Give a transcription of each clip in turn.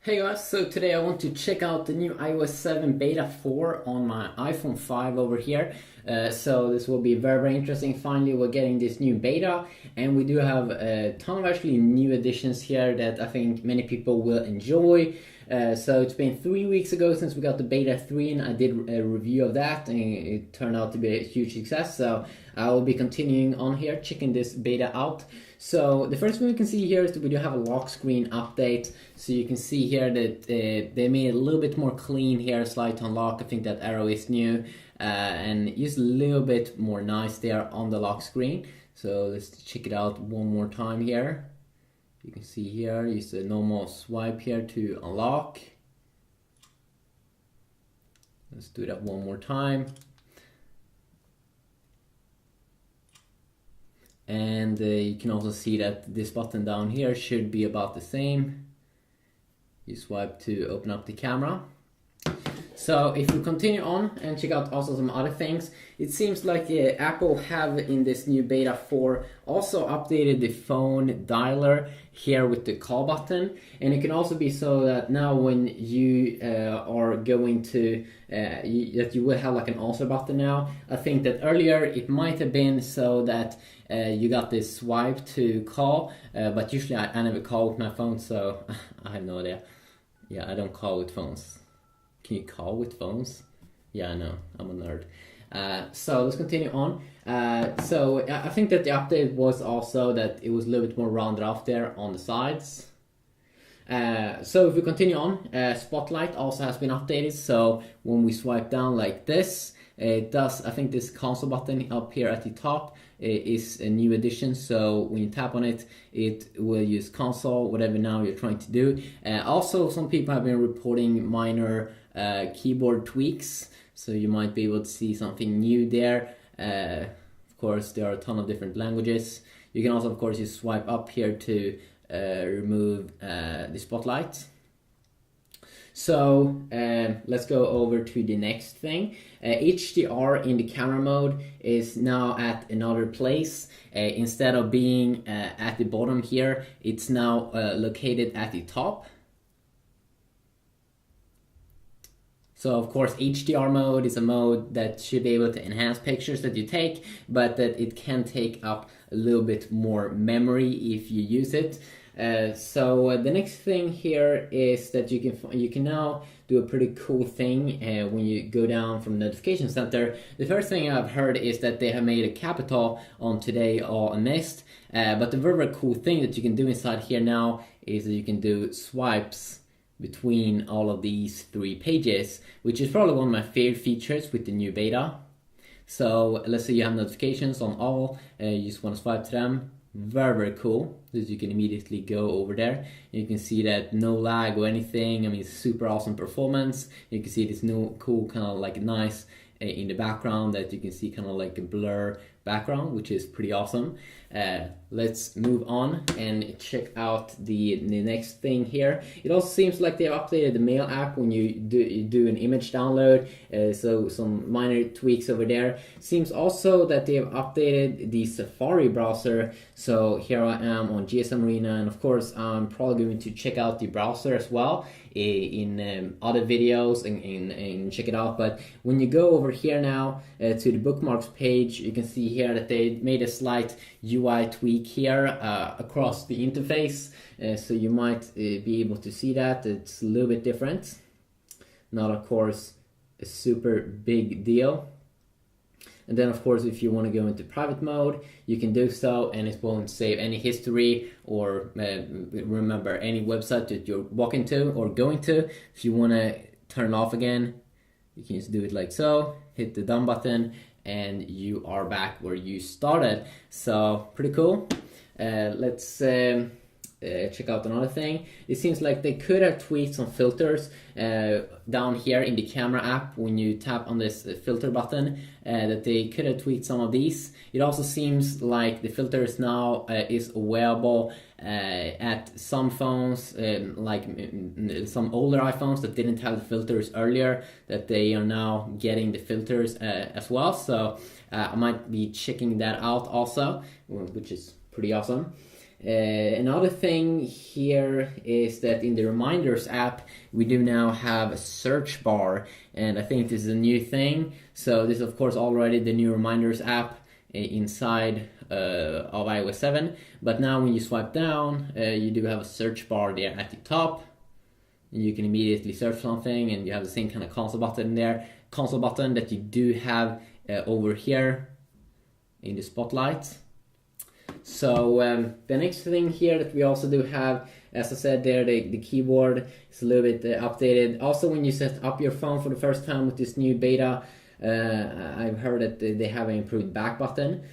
Hey guys, so today I want to check out the new iOS 7 Beta 4 on my iPhone 5 over here. So this will be very interesting. Finally we're getting this new beta, and we do have a ton of actually new additions here that I think many people will enjoy. So it's been 3 weeks ago since we got the beta 3 and I did a review of that, and it turned out to be a huge success. So I will be continuing on here checking this beta out. So the first thing we can see here is that we do have a lock screen update. So you can see here that they made it a little bit more clean here, slide to unlock. I think that arrow is new, and just a little bit more nice there on the lock screen. So let's check it out one more time here. You can see here, use a normal swipe here to unlock. Let's do that one more time. And you can also see that this button down here should be about the same. You swipe to open up the camera. So if we continue on and check out also some other things, it seems like Apple have in this new beta 4 also updated the phone dialer here with the call button, and it can also be so that now when you are going to that you will have like an answer button now. I think that earlier it might have been so that you got this swipe to call, but usually I never call with my phone, so I have no idea. Yeah, I don't call with phones. Can you call with phones? Yeah, I know, I'm a nerd. So let's continue on. So I think that the update was also that it was a little bit more rounded off there on the sides. So if we continue on, Spotlight also has been updated. So when we swipe down like this, it does, I think this console button up here at the top is a new addition. So when you tap on it, it will use console, whatever now you're trying to do. Also, some people have been reporting minor keyboard tweaks. So you might be able to see something new there. Of course, there are a ton of different languages. You can also, of course, just swipe up here to remove the spotlight. So let's go over to the next thing. HDR in the camera mode is now at another place. Instead of being at the bottom here, it's now located at the top. So of course HDR mode is a mode that should be able to enhance pictures that you take, but that it can take up a little bit more memory if you use it. So the next thing here is that you can now do a pretty cool thing when you go down from notification center. The first thing I've heard is that they have made a capital on today or on next, but the very cool thing that you can do inside here now is that you can do swipes between all of these 3 pages, which is probably one of my favorite features with the new beta. So let's say you have notifications on all, you just want to swipe to them. Very cool, because you can immediately go over there. You can see that no lag or anything. I mean, super awesome performance. You can see this new cool kind of like nice in the background that you can see kind of like a blur background, which is pretty awesome. Let's move on and check out the next thing here. It also seems like they have updated the Mail app when you do an image download, so some minor tweaks over there. Seems also that they have updated the Safari browser. So here I am on GSM Arena, and of course I'm probably going to check out the browser as well in other videos and check it out. But when you go over here now to the bookmarks page, you can see here that they made a slight UI tweak here across the interface, so you might be able to see that it's a little bit different. Not of course a super big deal. And then of course if you want to go into private mode, you can do so, and it won't save any history or remember any website that you're walking to or going to. If you want to turn it off again, you can just do it like so, hit the done button, and you are back where you started. So pretty cool. Let's check out another thing. It seems like they could have tweaked some filters down here in the camera app when you tap on this filter button, that they could have tweaked some of these. It also seems like the filters now is available at some phones, like some older iPhones that didn't have the filters earlier, that they are now getting the filters as well. So I might be checking that out also, which is pretty awesome. Another thing here is that in the Reminders app, we do now have a search bar, and I think this is a new thing. So this is of course already the new Reminders app inside of iOS 7, but now when you swipe down, you do have a search bar there at the top. You can immediately search something, and you have the same kind of console button there, console button that you do have over here in the spotlight. So the next thing here that we also do have, as I said there, the keyboard is a little bit updated. Also, when you set up your phone for the first time with this new beta, I've heard that they have an improved back button.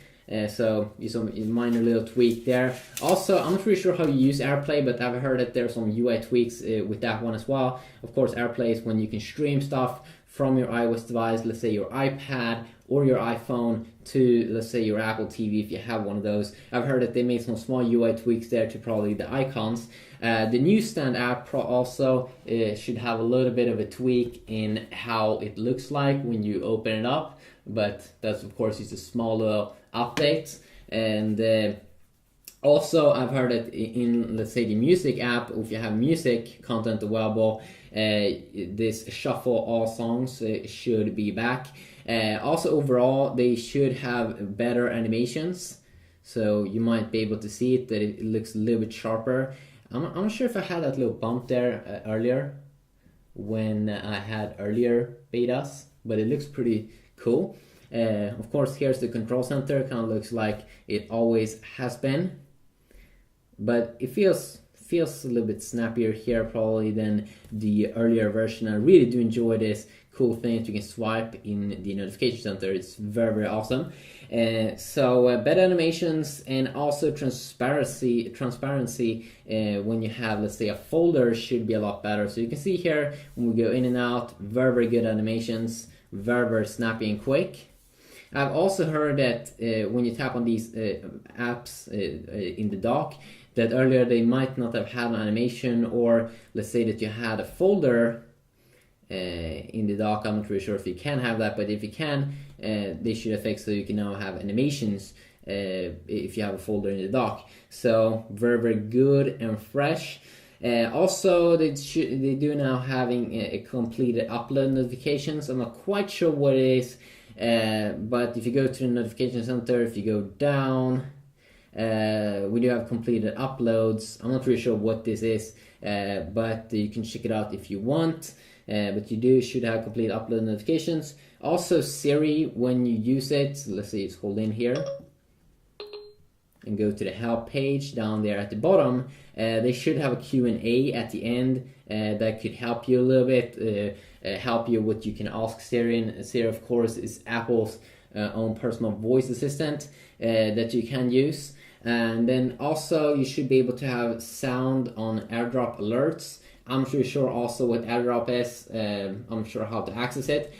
So some minor little tweak there. Also, I'm not really sure how you use AirPlay, but I've heard that there's some UI tweaks with that one as well. Of course, AirPlay is when you can stream stuff from your iOS device, let's say your iPad or your iPhone, to, let's say, your Apple TV if you have one of those. I've heard that they made some small UI tweaks there to probably the icons. The Newsstand app also should have a little bit of a tweak in how it looks like when you open it up, but that's of course just a small little update. And also, I've heard that in, let's say, the music app, if you have music content available, this shuffle all songs should be back. Also, overall, they should have better animations, so you might be able to see it, that it looks a little bit sharper. I'm not sure if I had that little bump there earlier when I had earlier betas, but it looks pretty cool. Of course, here's the control center. Kind of looks like it always has been, but it feels a little bit snappier here probably than the earlier version. I really do enjoy this cool thing that you can swipe in the notification center. It's very, very awesome. So better animations and also transparency when you have, let's say, a folder should be a lot better. So you can see here when we go in and out, very, very good animations, very, very snappy and quick. I've also heard that when you tap on these apps in the dock, that earlier they might not have had an animation, or let's say that you had a folder in the dock. I'm not really sure if you can have that, but if you can, they should have fixed so you can now have animations if you have a folder in the dock. So very, very good and fresh. Also, they do now having a completed upload notifications. I'm not quite sure what it is, but if you go to the notification center, if you go down, we do have completed uploads. I'm not really sure what this is, but you can check it out if you want. But you should have complete upload notifications. Also, Siri, when you use it, so let's say it's hold in here and go to the help page down there at the bottom, they should have a Q&A at the end that could help you a little bit, help you what you can ask Siri. And Siri, of course, is Apple's own personal voice assistant that you can use. And then also you should be able to have sound on AirDrop alerts. I'm not really sure also what AirDrop is. I'm sure how to access it.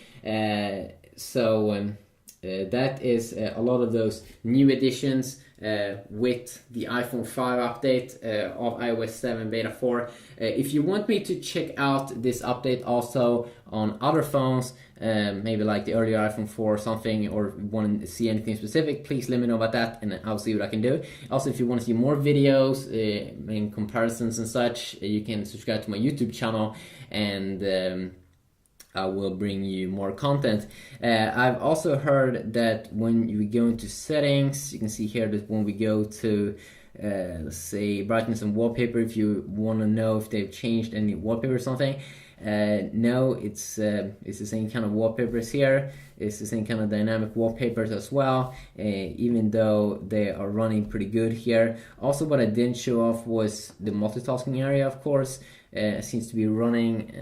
So that is a lot of those new additions with the iPhone 5 update of iOS 7 Beta 4. If you want me to check out this update also on other phones, maybe like the earlier iPhone 4 or something, or want to see anything specific, please let me know about that and I'll see what I can do. Also, if you want to see more videos in comparisons and such, you can subscribe to my YouTube channel, and I will bring you more content. I've also heard that when you go into settings, you can see here that when we go to let's say brightness and wallpaper, if you want to know if they've changed any wallpaper or something, no, it's the same kind of wallpapers here. It's the same kind of dynamic wallpapers as well, even though they are running pretty good here. Also, what I didn't show off was the multitasking area, of course. Seems to be running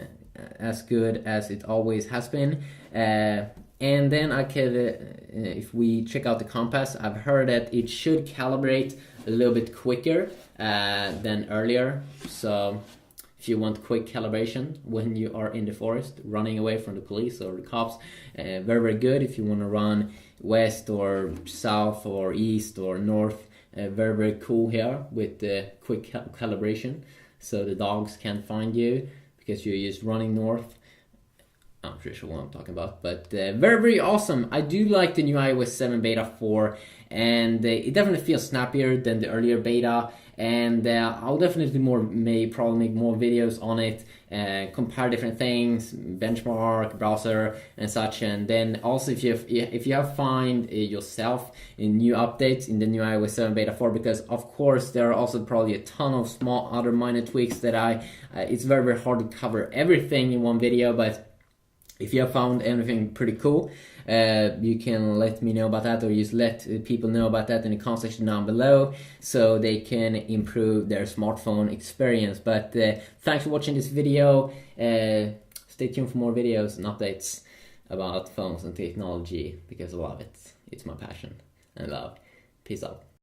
as good as it always has been. And then I could, if we check out the compass, I've heard that it should calibrate a little bit quicker than earlier. So if you want quick calibration when you are in the forest, running away from the police or the cops, very, very good. If you want to run west or south or east or north, very, very cool here with the quick calibration. So the dogs can't find you because you're just running north. I'm not pretty sure what I'm talking about, but very, very awesome. I do like the new iOS 7 Beta 4, and it definitely feels snappier than the earlier beta. and I'll definitely probably make more videos on it, compare different things, benchmark, browser, and such. And then also if you have find yourself in new updates in the new iOS 7 beta 4, because of course there are also probably a ton of small other minor tweaks that it's very, very hard to cover everything in one video, but if you have found anything pretty cool, you can let me know about that, or just let people know about that in the comment section down below, so they can improve their smartphone experience. But thanks for watching this video. Stay tuned for more videos and updates about phones and technology, because I love it. It's my passion and love. Peace out.